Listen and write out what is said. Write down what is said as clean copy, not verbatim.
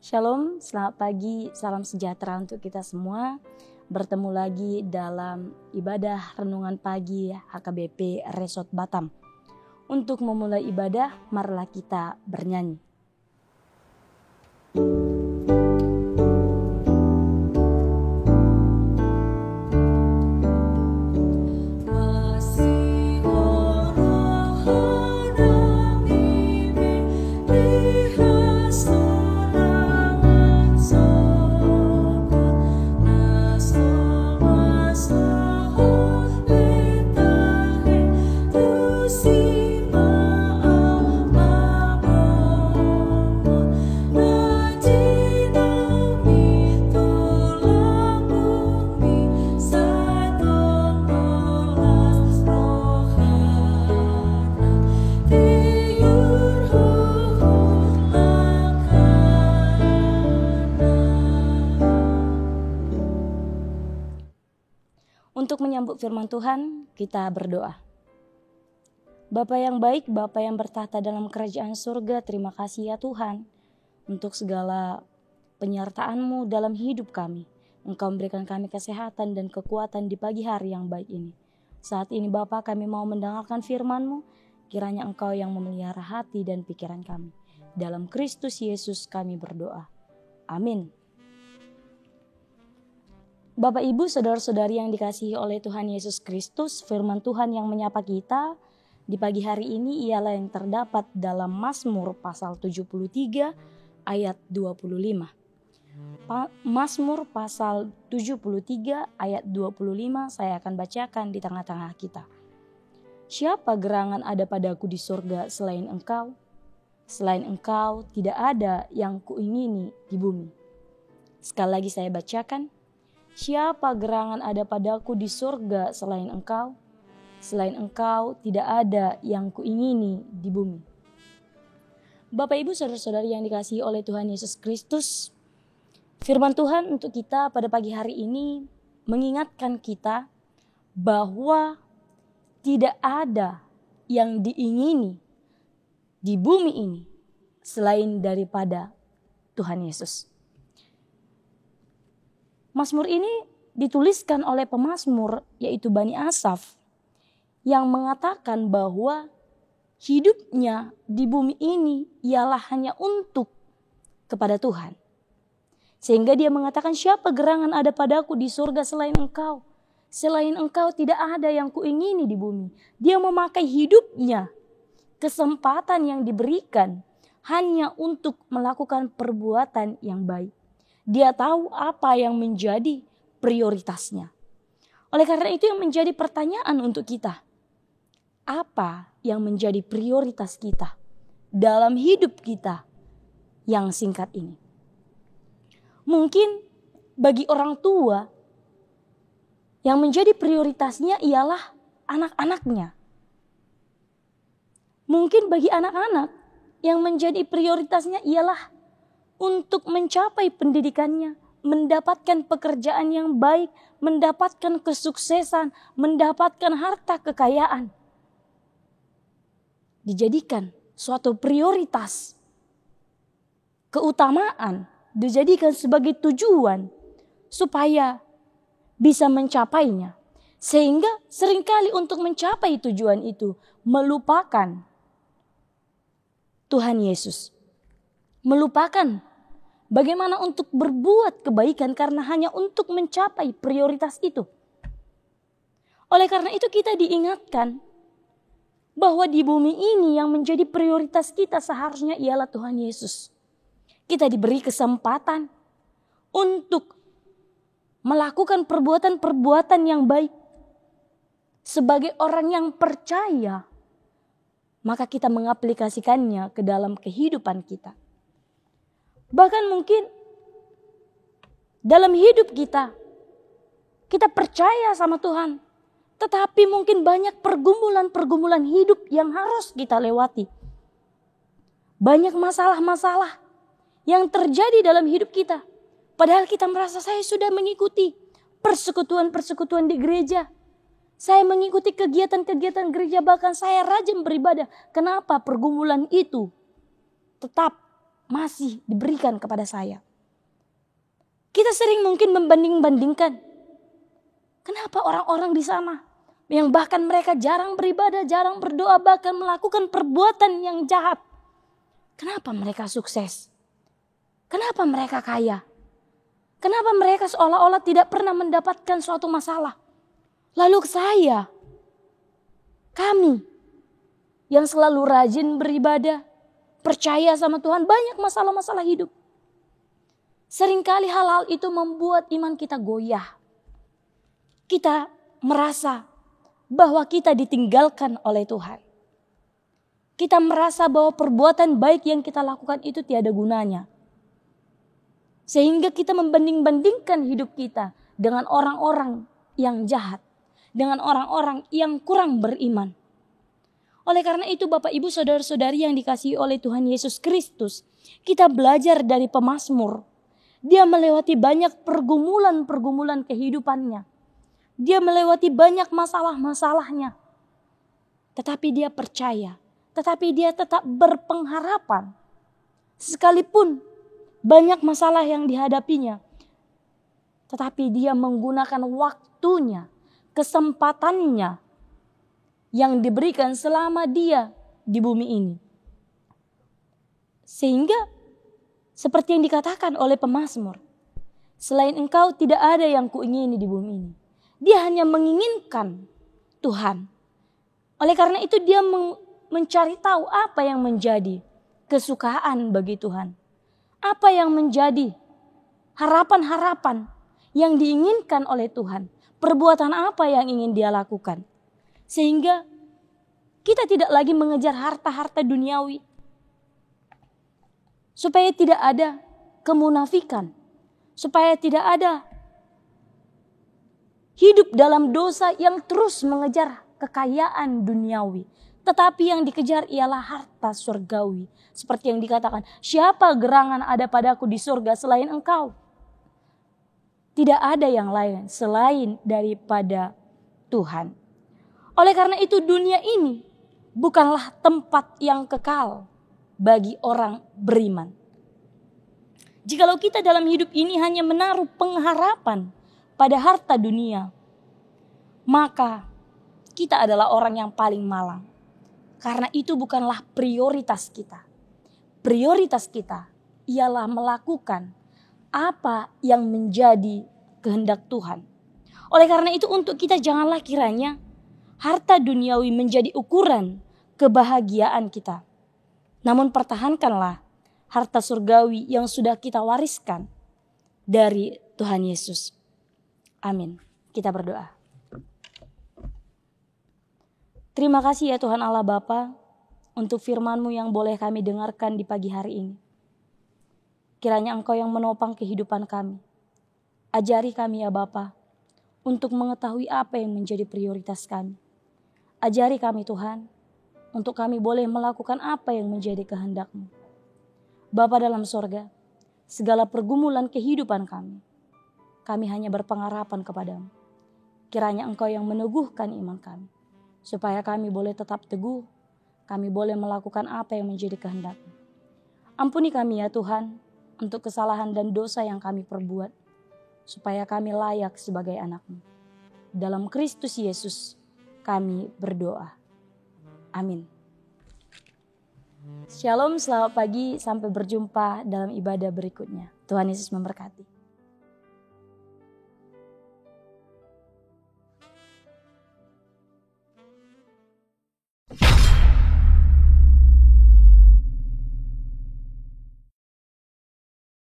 Shalom, selamat pagi, salam sejahtera untuk kita semua. Bertemu lagi dalam ibadah renungan pagi HKBP Resort Batam. Untuk memulai ibadah, marilah kita bernyanyi. Untuk menyambut firman Tuhan, kita berdoa. Bapa yang baik, Bapa yang bertahta dalam kerajaan surga, terima kasih ya Tuhan untuk segala penyertaan-Mu dalam hidup kami. Engkau memberikan kami kesehatan dan kekuatan di pagi hari yang baik ini. Saat ini Bapa, kami mau mendengarkan firman-Mu, kiranya Engkau yang memelihara hati dan pikiran kami. Dalam Kristus Yesus kami berdoa. Amin. Bapak, Ibu, saudara-saudari yang dikasihi oleh Tuhan Yesus Kristus, firman Tuhan yang menyapa kita di pagi hari ini ialah yang terdapat dalam Mazmur pasal 73 ayat 25. Mazmur pasal 73 ayat 25 saya akan bacakan di tengah-tengah kita. Siapa gerangan ada padaku di surga selain Engkau? Selain Engkau tidak ada yang kuingini di bumi. Sekali lagi saya bacakan. Siapa gerangan ada padaku di surga selain Engkau? Selain Engkau tidak ada yang kuingini di bumi. Bapak, Ibu, saudara-saudari yang dikasihi oleh Tuhan Yesus Kristus, firman Tuhan untuk kita pada pagi hari ini mengingatkan kita bahwa tidak ada yang diingini di bumi ini selain daripada Tuhan Yesus. Mazmur ini dituliskan oleh pemazmur yaitu Bani Asaf yang mengatakan bahwa hidupnya di bumi ini ialah hanya untuk kepada Tuhan. Sehingga dia mengatakan, siapa gerangan ada padaku di surga selain Engkau? Selain Engkau tidak ada yang kuingini di bumi. Dia memakai hidupnya, kesempatan yang diberikan hanya untuk melakukan perbuatan yang baik. Dia tahu apa yang menjadi prioritasnya. Oleh karena itu yang menjadi pertanyaan untuk kita. Apa yang menjadi prioritas kita dalam hidup kita yang singkat ini? Mungkin bagi orang tua yang menjadi prioritasnya ialah anak-anaknya. Mungkin bagi anak-anak yang menjadi prioritasnya ialah untuk mencapai pendidikannya, mendapatkan pekerjaan yang baik, mendapatkan kesuksesan, mendapatkan harta kekayaan. Dijadikan suatu prioritas, keutamaan, dijadikan sebagai tujuan supaya bisa mencapainya. Sehingga seringkali untuk mencapai tujuan itu melupakan Tuhan Yesus. Melupakan bagaimana untuk berbuat kebaikan karena hanya untuk mencapai prioritas itu. Oleh karena itu kita diingatkan bahwa di bumi ini yang menjadi prioritas kita seharusnya ialah Tuhan Yesus. Kita diberi kesempatan untuk melakukan perbuatan-perbuatan yang baik. Sebagai orang yang percaya, maka kita mengaplikasikannya ke dalam kehidupan kita. Bahkan mungkin dalam hidup kita percaya sama Tuhan. Tetapi mungkin banyak pergumulan-pergumulan hidup yang harus kita lewati. Banyak masalah-masalah yang terjadi dalam hidup kita. Padahal kita merasa saya sudah mengikuti persekutuan-persekutuan di gereja. Saya mengikuti kegiatan-kegiatan gereja, bahkan saya rajin beribadah. Kenapa pergumulan itu tetap masih diberikan kepada saya. Kita sering mungkin membanding-bandingkan. Kenapa orang-orang di sana yang bahkan mereka jarang beribadah, jarang berdoa, bahkan melakukan perbuatan yang jahat. Kenapa mereka sukses? Kenapa mereka kaya? Kenapa mereka seolah-olah tidak pernah mendapatkan suatu masalah? Lalu kami yang selalu rajin beribadah, percaya sama Tuhan, banyak masalah-masalah hidup. Seringkali hal-hal itu membuat iman kita goyah. Kita merasa bahwa kita ditinggalkan oleh Tuhan. Kita merasa bahwa perbuatan baik yang kita lakukan itu tiada gunanya. Sehingga kita membanding-bandingkan hidup kita dengan orang-orang yang jahat, dengan orang-orang yang kurang beriman. Oleh karena itu Bapak Ibu Saudara-saudari yang dikasihi oleh Tuhan Yesus Kristus, kita belajar dari pemazmur. Dia melewati banyak pergumulan-pergumulan kehidupannya. Dia melewati banyak masalah-masalahnya. Tetapi dia percaya, tetapi dia tetap berpengharapan. Sekalipun banyak masalah yang dihadapinya, tetapi dia menggunakan waktunya, kesempatannya yang diberikan selama dia di bumi ini. Sehingga seperti yang dikatakan oleh pemazmur, selain engkau tidak ada yang kuingini di bumi ini. Dia hanya menginginkan Tuhan. Oleh karena itu dia mencari tahu apa yang menjadi kesukaan bagi Tuhan. Apa yang menjadi harapan-harapan yang diinginkan oleh Tuhan. Perbuatan apa yang ingin dia lakukan. Sehingga kita tidak lagi mengejar harta-harta duniawi. Supaya tidak ada kemunafikan. Supaya tidak ada hidup dalam dosa yang terus mengejar kekayaan duniawi. Tetapi yang dikejar ialah harta surgawi. Seperti yang dikatakan, siapa gerangan ada padaku di surga selain engkau? Tidak ada yang lain selain daripada Tuhan. Oleh karena itu dunia ini bukanlah tempat yang kekal bagi orang beriman. Jikalau kita dalam hidup ini hanya menaruh pengharapan pada harta dunia, maka kita adalah orang yang paling malang. Karena itu bukanlah prioritas kita. Prioritas kita ialah melakukan apa yang menjadi kehendak Tuhan. Oleh karena itu untuk kita janganlah kiranya harta duniawi menjadi ukuran kebahagiaan kita. Namun pertahankanlah harta surgawi yang sudah kita wariskan dari Tuhan Yesus. Amin. Kita berdoa. Terima kasih ya Tuhan Allah Bapa untuk firman-Mu yang boleh kami dengarkan di pagi hari ini. Kiranya Engkau yang menopang kehidupan kami. Ajari kami ya Bapa untuk mengetahui apa yang menjadi prioritas kami. Ajari kami Tuhan untuk kami boleh melakukan apa yang menjadi kehendak-Mu. Bapa dalam sorga, segala pergumulan kehidupan kami hanya berpengharapan kepadamu. Kiranya Engkau yang meneguhkan iman kami, supaya kami boleh tetap teguh, kami boleh melakukan apa yang menjadi kehendak-Mu. Ampuni kami ya Tuhan, untuk kesalahan dan dosa yang kami perbuat, supaya kami layak sebagai anak-Mu. Dalam Kristus Yesus kami berdoa. Amin. Shalom, selamat pagi, sampai berjumpa dalam ibadah berikutnya. Tuhan Yesus memberkati.